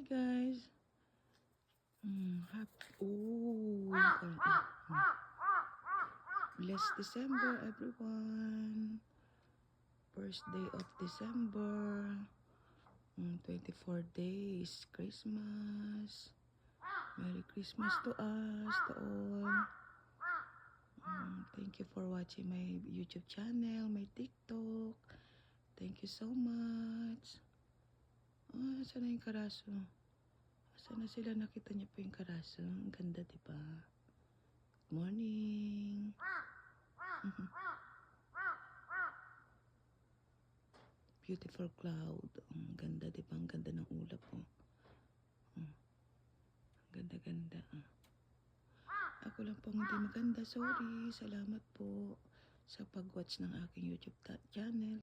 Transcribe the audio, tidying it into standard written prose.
Hi guys. Blessed December everyone. First day of December. 24 days Christmas. Merry Christmas to us, to all. Thank you for watching my YouTube channel, my TikTok. Thank you so much. Saan na yung karaso? Saan na sila? Nakita niyo po yung karaso? Ang ganda, diba? Good morning. Beautiful cloud. Ang ganda, diba? Ang ganda ng ulap, oh. Ang ganda-ganda. Ako lang pong hindi maganda. Sorry. Salamat po sa pag-watch ng aking YouTube channel.